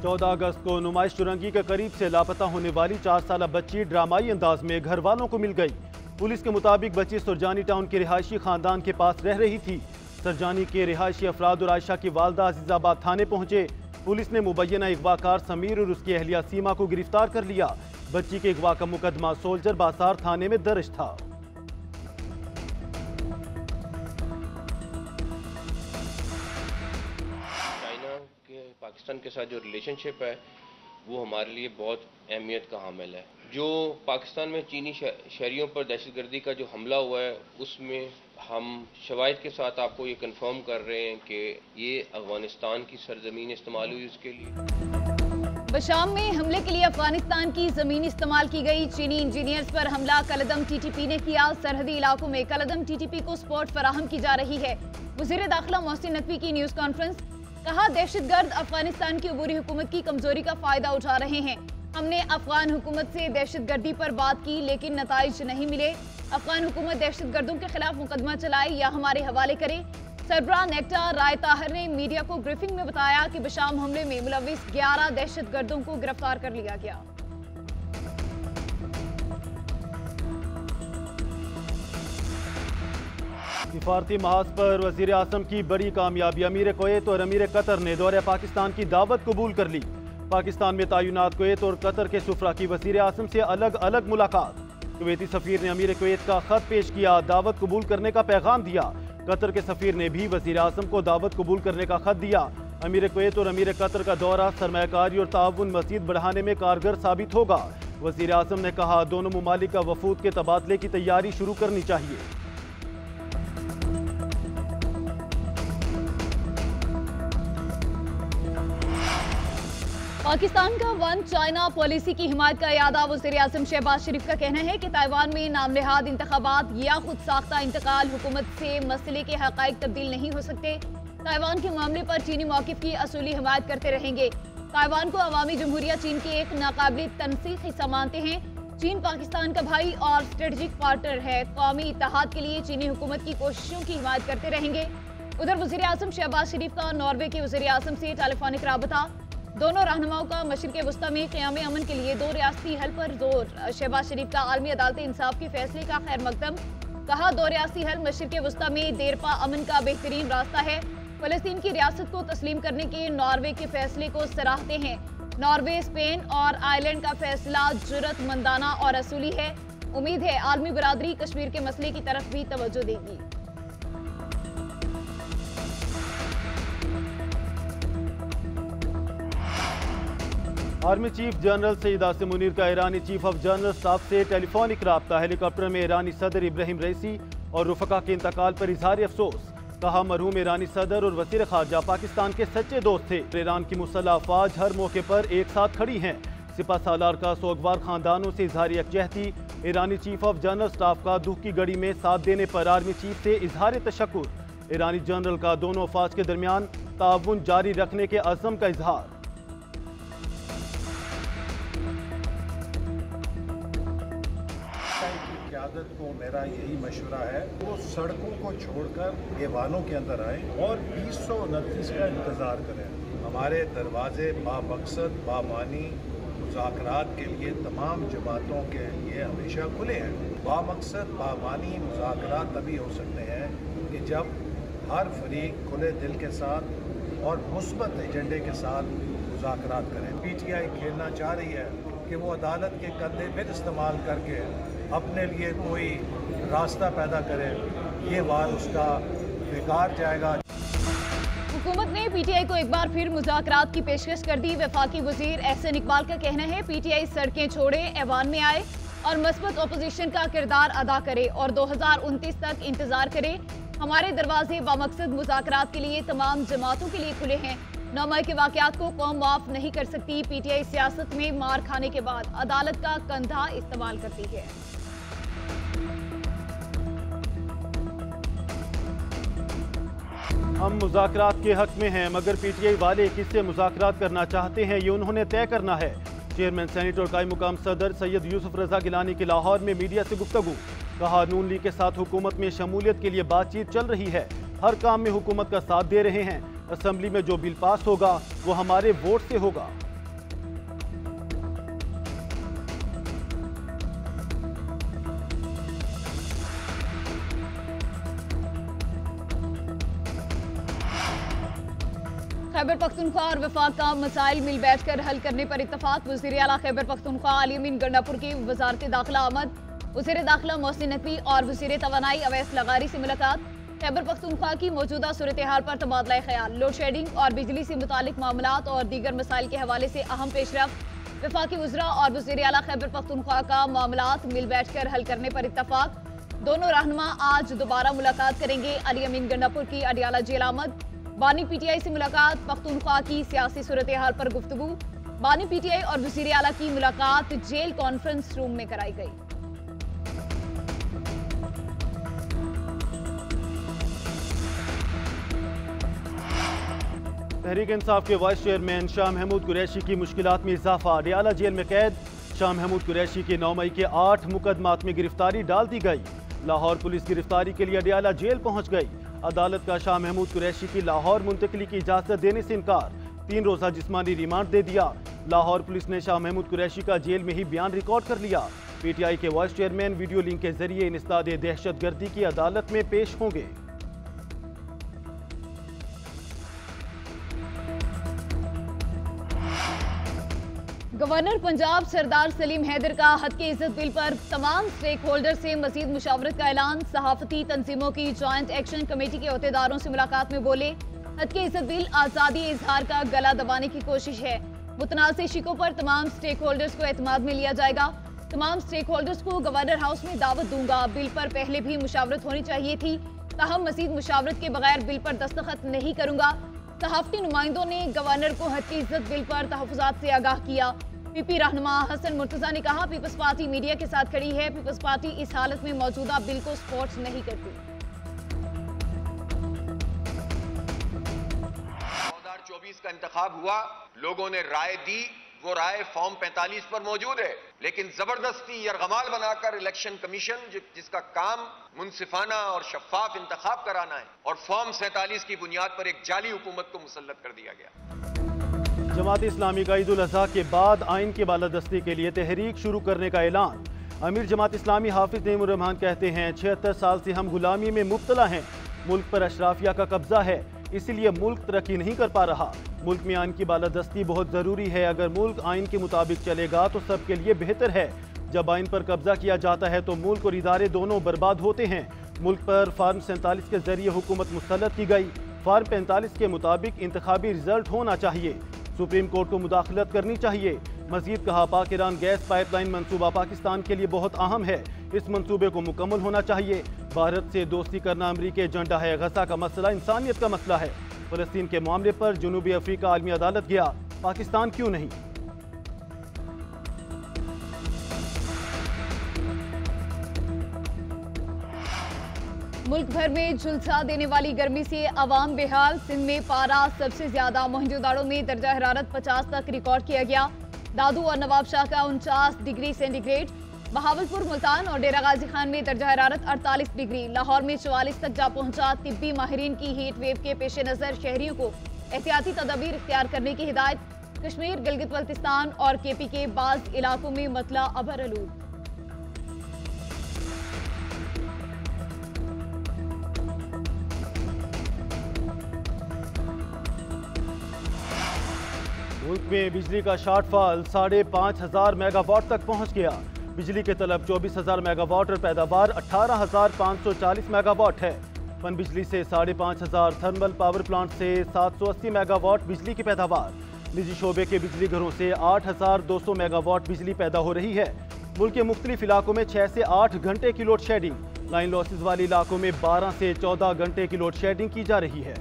14 अगस्त को नुमाइश चुरंगी के करीब से लापता होने वाली 4 साल बच्ची ड्रामाई अंदाज में घर वालों को मिल गई। पुलिस के मुताबिक बच्ची सुरजानी टाउन के रिहायशी खानदान के पास रह रही थी। सुरजानी के रिहायशी अफराद और आयशा की वालदा अजीजाबाद थाने पहुंचे। पुलिस ने मुबैना अगवाकार समीर और उसकी अहलिया सीमा को गिरफ्तार कर लिया। बच्ची के अगवा का मुकदमा सोल्जर बाजार थाने में दर्ज था। पाकिस्तान के साथ जो रिलेशनशिप है वो हमारे लिए बहुत अहमियत का हामिल है। जो पाकिस्तान में चीनी शहरियों पर दहशतगर्दी का जो हमला हुआ है उसमें हम शवाहिद के साथ आपको ये कंफर्म कर रहे हैं कि ये अफगानिस्तान की सरजमीन इस्तेमाल हुई उसके लिए। बशाम में हमले के लिए अफगानिस्तान की जमीन इस्तेमाल की गई। चीनी इंजीनियर्स पर हमला कलदम टीटीपी ने किया। सरहदी इलाकों में कलदम टीटीपी को सपोर्ट फराहम की जा रही है। वज़ीर दाखिला मोहसिन नकवी की न्यूज़ कॉन्फ्रेंस। कहा, दहशतगर्द अफगानिस्तान की अबूरी हुकूमत की कमजोरी का फायदा उठा रहे हैं। हमने अफगान हुकूमत से दहशतगर्दी पर बात की लेकिन नताइज नहीं मिले। अफगान हुकूमत दहशतगर्दों के खिलाफ मुकदमा चलाए या हमारे हवाले करे। सरबराह नेक्टा राय ताहिर ने मीडिया को ब्रीफिंग में बताया कि बशाम हमले में मुलविस 11 दहशतगर्दों को गिरफ्तार कर लिया गया। सिफारती महाज पर वजीर आजम की बड़ी कामयाबी। अमीर कुवैत और अमीर कतर ने दौरे पाकिस्तान की दावत कबूल कर ली। पाकिस्तान में तैनात कुवैत और कतर के सुफरा की वजीर आजम से अलग अलग मुलाकात। कुवैती सफीर ने अमीर कुवैत का खत पेश किया, दावत कबूल करने का पैगाम दिया। कतर के सफीर ने भी वजीर आजम को दावत कबूल करने का खत दिया। अमीर कुवैत और अमीर कतर का दौरा सरमायाकारी और ताउन मजीद बढ़ाने में कारगर साबित होगा। वजीर आजम ने कहा, दोनों मुमालिक का वफूद के तबादले की तैयारी शुरू करनी चाहिए। पाकिस्तान का वन चाइना पॉलिसी की हिमायत का यादा। वज़ीर आज़म शहबाज शरीफ का कहना है कि ताइवान में नामनहाद इंतखाबात या खुद साख्ता इंतकाल हुकूमत से मसले के हक़ाइक़ तब्दील नहीं हो सकते। ताइवान के मामले पर चीनी मौक़िफ़ की असूली हिमायत करते रहेंगे। ताइवान को अवामी जमहूरिया चीन के एक नाकाबिल तनसीख हिस्सा मानते हैं। चीन पाकिस्तान का भाई और स्ट्रेटजिक पार्टनर है। कौमी इत्तेहाद के लिए चीनी हुकूमत की कोशिशों की हिमायत करते रहेंगे। उधर वज़ीर आज़म शहबाज शरीफ का नॉर्वे के वज़ीर आज़म से टेलीफोनिक राबता। दोनों रहनुमाओं का मशरिक़ वस्ता में क़याम अमन के लिए 2 रियासती हल पर जोर। शहबाज शरीफ का आलमी अदालत इंसाफ के फैसले का खैर मकदम। कहा, 2 रियासती हल मशरिक़ वस्ता में देरपा अमन का बेहतरीन रास्ता है। फ़लस्तीन की रियासत को तस्लीम करने के नॉर्वे के फैसले को सराहते हैं। नॉर्वे, स्पेन और आयरलैंड का फैसला जुर्रतमंदाना और असूली है। उम्मीद है आलमी बरादरी कश्मीर के मसले की तरफ भी तवज्जो देगी। Army chief general Saeed Asim Munir का ईरानी चीफ ऑफ जनरल स्टाफ से टेलीफोनिक राब्ता। हेलीकॉप्टर में ईरानी सदर इब्राहिम रईसी और रुफका के इंतकाल पर इजहार अफसोस। कहा, मरहूम ईरानी सदर और वज़ीर ख़ारजा पाकिस्तान के सच्चे दोस्त थे। ईरान की मुसल्लह अफ़वाज हर मौके पर एक साथ खड़ी हैं। सिपा सालार का सोगवार खानदानों से इजहार यकजहती। ईरानी चीफ ऑफ जनरल स्टाफ का दुख की घड़ी में साथ देने पर आर्मी चीफ से इजहार तशक्कुर। ईरानी जनरल का दोनों अफ़वाज के दरमियान ताउन जारी रखने के अज़्म का इजहार। क़यादत को मेरा यही मशवरा है, वो सड़कों को छोड़कर ऐवानों के अंदर आए और 2029 का इंतज़ार करें। हमारे दरवाजे बामकसद बामानी मुज़ाकरात के लिए तमाम जमातों के लिए हमेशा खुले हैं। बामकसद बामानी मुज़ाकरात तभी हो सकते हैं कि जब हर फरीक खुले दिल के साथ और मुस्बत एजेंडे के साथ मुज़ाकरात करें। PTI खेलना चाह रही है कि वो अदालत के कंधे फिर इस्तेमाल करके अपने लिए कोई रास्ता पैदा करे, ये वार उसका बेकार जाएगा। हुकूमत ने PTI को एक बार फिर मुज़ाकरात की पेशकश कर दी। वफाकी वज़ीर एहसन इकबाल का कहना है, PTI सड़कें छोड़े, ऐवान में आए और मस्बत अपोजिशन का किरदार अदा करे और 2029 तक इंतजार करे। हमारे दरवाजे बामकसद मुज़ाकरात के लिए तमाम जमातों के लिए खुले हैं। 9 मई के वाक़यात को कौम माफ़ नहीं कर सकती। PTI सियासत में मार खाने के बाद अदालत का कंधा इस्तेमाल करती है। हम मुज़ाकरात के हक में हैं, मगर PTI वाले किससे मुज़ाकरात करना चाहते हैं ये उन्होंने तय करना है। चेयरमैन सेनेट और कायम मुकाम सदर सैयद यूसुफ रजा गिलानी की लाहौर में मीडिया से गुफ्तगू। कहा, नून लीग के साथ हुकूमत में शमूलियत के लिए बातचीत चल रही है। हर काम में हुकूमत का साथ दे रहे हैं। असेंबली में जो बिल पास होगा वो हमारे वोट से होगा। खैबर पख्तूनख्वा और वफाक का मसाइल मिल बैठकर हल करने पर इत्तफाक। वज़ीर आला खैबर पख्तूनख्वा अली अमीन गंडापुर की वज़ारत दाखिला आमद। वज़ीर दाखिला मोहसिन नकवी और वज़ीर तवानाई अवैस लगारी से मुलाकात। खैबर पख्तूनख्वा की मौजूदा सूरत हाल पर तबादला ख्याल, लोड शेडिंग और बिजली से मुतालिक मामलात और दीगर मसाइल के हवाले से अहम पेशरफ। वफाकी वज़रा और वज़ीर आला खैबर पख्तूनख्वा का मामलात मिल बैठ कर हल करने पर इत्तफाक। दोनों रहनुमा आज दोबारा मुलाकात करेंगे। अली अमीन गंडापुर की अडियाला जेल आमद। बानी पीटीआई से मुलाकात, पख्तूनख्वा की सियासी सूरत हाल पर गुफ्तगू। बानी पीटीआई और वज़ीर आला की मुलाकात जेल कॉन्फ्रेंस रूम में कराई गई। तहरीक इंसाफ के वाइस चेयरमैन शाह महमूद कुरैशी की मुश्किलात में इजाफा। अडियाला जेल में कैद शाह महमूद कुरैशी के 9 मई के 8 मुकदमात में गिरफ्तारी डाल दी गई। लाहौर पुलिस गिरफ्तारी के लिए अडियाला जेल पहुंच गई। अदालत का शाह महमूद कुरैशी की लाहौर मुंतकिली की इजाजत देने से इनकार। 3 रोजा जिस्मानी रिमांड दे दिया। लाहौर पुलिस ने शाह महमूद कुरैशी का जेल में ही बयान रिकॉर्ड कर लिया। पीटीआई के वाइस चेयरमैन वीडियो लिंक के जरिए इंसदाद दहशतगर्दी की अदालत में पेश होंगे। गवर्नर पंजाब सरदार सलीम हैदर का हद की इज्जत बिल पर तमाम स्टेक होल्डर से मजीद मुशावरत का ऐलान। सहाफती तंजीमों की जॉइंट एक्शन कमेटी के अहदेदारों से मुलाकात में बोले, हद की इज्जत बिल आज़ादी इजहार का गला दबाने की कोशिश है। मुतनाज़ शिकों पर तमाम स्टेक होल्डर्स को एतमाद में लिया जाएगा। तमाम स्टेक होल्डर्स को गवर्नर हाउस में दावत दूंगा। बिल पर पहले भी मुशावरत होनी चाहिए थी, ताहम मजीद मुशावरत के बगैर बिल पर दस्तखत नहीं करूंगा। सहाफती नुमाइंदों ने गवर्नर को हद की इज्जत बिल पर तहफ़्फ़ुज़ात से आगाह किया। पीपी रहनुमा हसन मुर्तजा ने कहा, पीपल्स पार्टी मीडिया के साथ खड़ी है। पीपल्स पार्टी इस हालत में मौजूदा बिल को सपोर्ट नहीं करती। 2024 का इंतखाब हुआ, लोगों ने राय दी, वो राय फॉर्म 45 पर मौजूद है, लेकिन जबरदस्ती यरगमाल बनाकर इलेक्शन कमीशन जिसका काम मुनसिफाना और शफाफ इंतखाब कराना है, और फॉर्म 47 की बुनियाद पर एक जाली हुकूमत को मुसल्लत कर दिया गया। जमात इस्लामी का ईद उल अज़हा के बाद आइन की बालादस्ती के लिए तहरीक शुरू करने का ऐलान। अमीर जमात इस्लामी हाफिज नईमुर रहमान कहते हैं, 76 साल से हम गुलामी में मुब्तला हैं। मुल्क पर अशराफिया का कब्जा है, इसलिए मुल्क तरक्की नहीं कर पा रहा। मुल्क में आइन की बालादस्ती बहुत ज़रूरी है। अगर मुल्क आइन के मुताबिक चलेगा तो सबके लिए बेहतर है। जब आइन पर कब्जा किया जाता है तो मुल्क और इदारे दोनों बर्बाद होते हैं। मुल्क पर फार्म 47 के जरिए हुकूमत मुसल्लत की गई। फार्म 45 के मुताबिक इंतखाबी रिजल्ट होना चाहिए। सुप्रीम कोर्ट को मुदाखलत करनी चाहिए। मजीद कहा, पाक ईरान गैस पाइपलाइन मंसूबा पाकिस्तान के लिए बहुत अहम है। इस मंसूबे को मुकम्मल होना चाहिए। भारत से दोस्ती करना अमरीकी एजेंडा है। गजा का मसला इंसानियत का मसला है। फलस्तीन के मामले पर जनूबी अफ्रीका आलमी अदालत गया, पाकिस्तान क्यों नहीं? मुल्क भर में झुलसा देने वाली गर्मी से अवाम बेहाल। सिंध में पारा सबसे ज्यादा, मोहनजोदाड़ो में दर्जा हरारत 50 तक रिकॉर्ड किया गया। दादू और नवाबशाह का 49 डिग्री सेंटीग्रेड। बहावलपुर, मुल्तान और डेरा गाजी खान में दर्जा हरारत 48 डिग्री। लाहौर में 44 तक जा पहुंचा। तिब्बी माहिरीन की हीट वेव के पेश नजर शहरियों को एहतियाती तदाबीर इख्तियार करने की हिदायत। कश्मीर, गिलगित बल्तिस्तान और केपी के बाज इलाकों में मतला अबर आलूद। मुल्क में बिजली का शॉर्टफॉल 5,500 मेगावाट तक पहुंच गया। बिजली के तलब 24,000 मेगावाट और पैदावार 18,540 मेगावाट है। पन बिजली से 5,500 थर्मल पावर प्लांट से 780 मेगावाट बिजली की पैदावार। निजी शोबे के बिजली घरों से 8,200 मेगावाट बिजली पैदा हो रही है। मुल्क के मुख्तलिफ इलाकों में 6 से 8 घंटे की लोड शेडिंग। लाइन लॉसेज वाले इलाकों में 12 से 14 घंटे की लोड शेडिंग की जा रही है।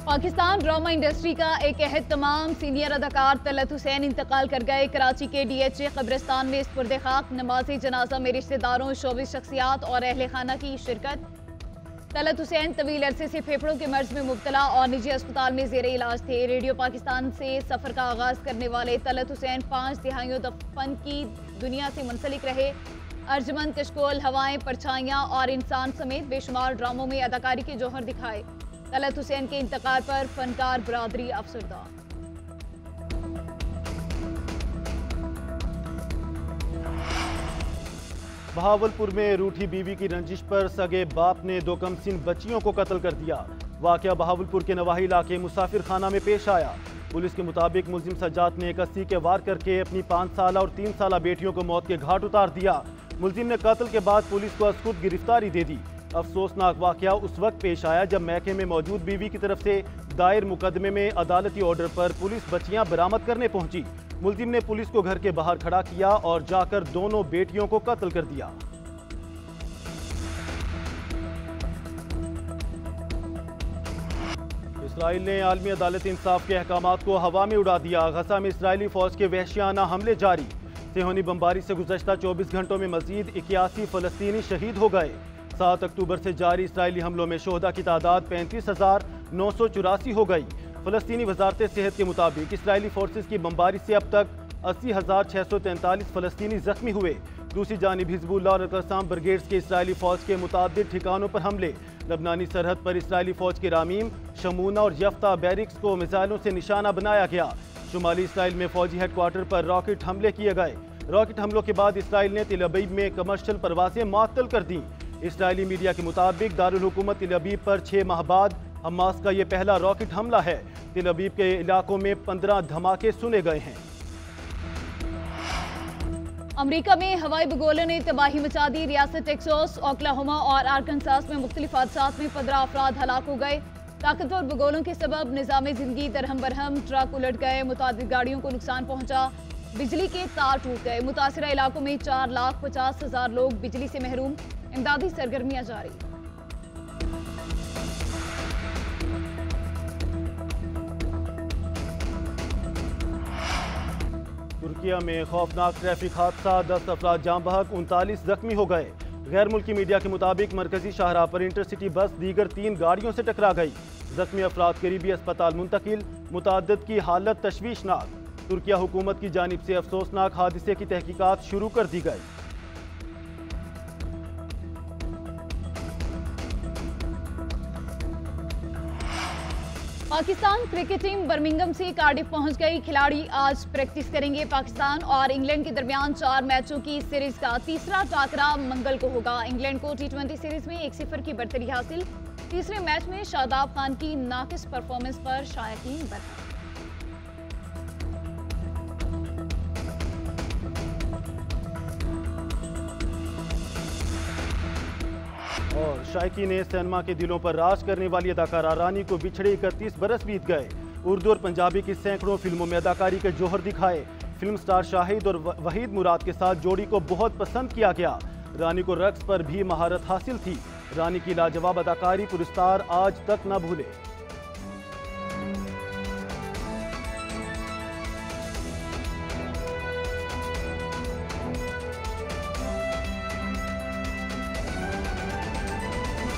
पाकिस्तान ड्रामा इंडस्ट्री का एक अहद तमाम सीनियर अदाकार तलत हुसैन इंतकाल कर गए। कराची के DHA कब्रिस्तान में स्पुर्दे खाक। नमाज जनाजा में रिश्तेदारों, शोबिस शख्सियात और अहले खाना की शिरकत। तलत हुसैन तवील अरसे से फेफड़ों के मर्ज में मुब्तला और निजी अस्पताल में जेर इलाज थे। रेडियो पाकिस्तान से सफर का आगाज करने वाले तलत हुसैन 5 तिहाइयों फन की दुनिया से मुंसलिक रहे। अर्जमंद, कशकोल, हवाएं, परछाइयां और इंसान समेत बेशुमार ड्रामों में अदाकारी के जौहर दिखाए। तलत हुसैन के इंतकाल पर फनकार बरादरी अफसरदा। बहावलपुर में रूठी बीवी की रंजिश पर सगे बाप ने 2 कमसिन बच्चियों को कत्ल कर दिया। वाकया बहावलपुर के नवाही इलाके मुसाफिर खाना में पेश आया। पुलिस के मुताबिक मुलजिम सज्जाद ने 81 के वार करके अपनी 5 साल और 3 साल बेटियों को मौत के घाट उतार दिया। मुलजिम ने कत्ल के बाद पुलिस को खुद गिरफ्तारी दे दी। अफसोसनाक वाकया उस वक्त पेश आया जब मैके में मौजूद बीवी की तरफ से दायर मुकदमे में अदालती ऑर्डर पर पुलिस बच्चियां बरामद करने पहुंची। मुलजिम ने पुलिस को घर के बाहर खड़ा किया और जाकर दोनों बेटियों को कत्ल कर दिया। इसराइल ने आलमी अदालत इंसाफ के अहकामात को हवा में उड़ा दिया। गजा में इसराइली फौज के वहशियाना हमले जारी। सेहोनी बमबारी से गुज़श्ता 24 घंटों में मजीद 81 फलस्तीनी शहीद हो गए। 7 अक्टूबर से जारी इसराइली हमलों में शोहदा की तादाद 35,984 हो गई। फलस्तीनी वजारत सेहत के मुताबिक इसराइली फोर्सेस की बमबारी से अब तक 80,643 फलस्तीनी जख्मी हुए। दूसरी जानिब हिजबुल्लाह और अल-क़स्साम ब्रिगेड्स के इसराइली फौज के मुतादिद ठिकानों पर हमले। लबनानी सरहद पर इसराइली फौज के रामीम, शमूना और यफ्ता बैरिक्स को मिसाइलों से निशाना बनाया गया। शुमाली इसराइल में फौजी हेडक्वार्टर पर रॉकेट हमले किए गए। रॉकेट हमलों के बाद इसराइल ने तेल अवीव में कमर्शियल परवाजें मुअत्तल कर दी। इसराइली मीडिया के मुताबिक दारुल हुकूमत तेल अवीव पर 6 माह बाद हमास का ये पहला रॉकेट हमला है। तेल अवीव के इलाकों में 15 धमाके सुने गए हैं। अमेरिका में हवाई बगोलों ने तबाही मचा दी। रियासत टेक्सास, ओक्लाहोमा और आर्कनसास में मुख्तलिफ हादसात में 15 अफराद हलाक हो गए। ताकतवर बगोलों के सबब निज़ाम जिंदगी दरहम बरहम, ट्रक उलट गए, मुतादिद गाड़ियों को नुकसान पहुंचा, बिजली के तार टूट गए। मुतासरा इलाकों में 4,50,000 लोग बिजली से महरूम। इमदादी सरगर्मियां जारी। तुर्किया में खौफनाक ट्रैफिक हादसा, 10 अफराद जाम बहक, 39 जख्मी हो गए। गैर मुल्की मीडिया के मुताबिक मरकजी शाहराह पर इंटरसिटी बस दीगर 3 गाड़ियों से टकरा गई। जख्मी अफराद करीबी अस्पताल मुंतकिल। मुताद्दिद की हालत तशवीशनाक। तुर्किया हुकूमत की जानिब से अफसोसनाक हादसे की तहकीकात शुरू कर दी गई। पाकिस्तान क्रिकेट टीम बर्मिंघम से कार्डिफ पहुंच गई। खिलाड़ी आज प्रैक्टिस करेंगे। पाकिस्तान और इंग्लैंड के दरमियान 4 मैचों की सीरीज का तीसरा टाकरा मंगल को होगा। इंग्लैंड को T20 सीरीज में 1-0 की बढ़तरी हासिल। तीसरे मैच में शादाब खान की नाकिस परफॉर्मेंस पर शायकीन बरहम। और शायकी ने सिनेमा के दिलों पर राज करने वाली अदाकारा रानी को बिछड़े 31 बरस बीत गए। उर्दू और पंजाबी की सैकड़ों फिल्मों में अदाकारी के जौहर दिखाए। फिल्म स्टार शाहिद और वहीद मुराद के साथ जोड़ी को बहुत पसंद किया गया। रानी को रक्स पर भी महारत हासिल थी। रानी की लाजवाब अदाकारी पुरस्कार आज तक न भूले।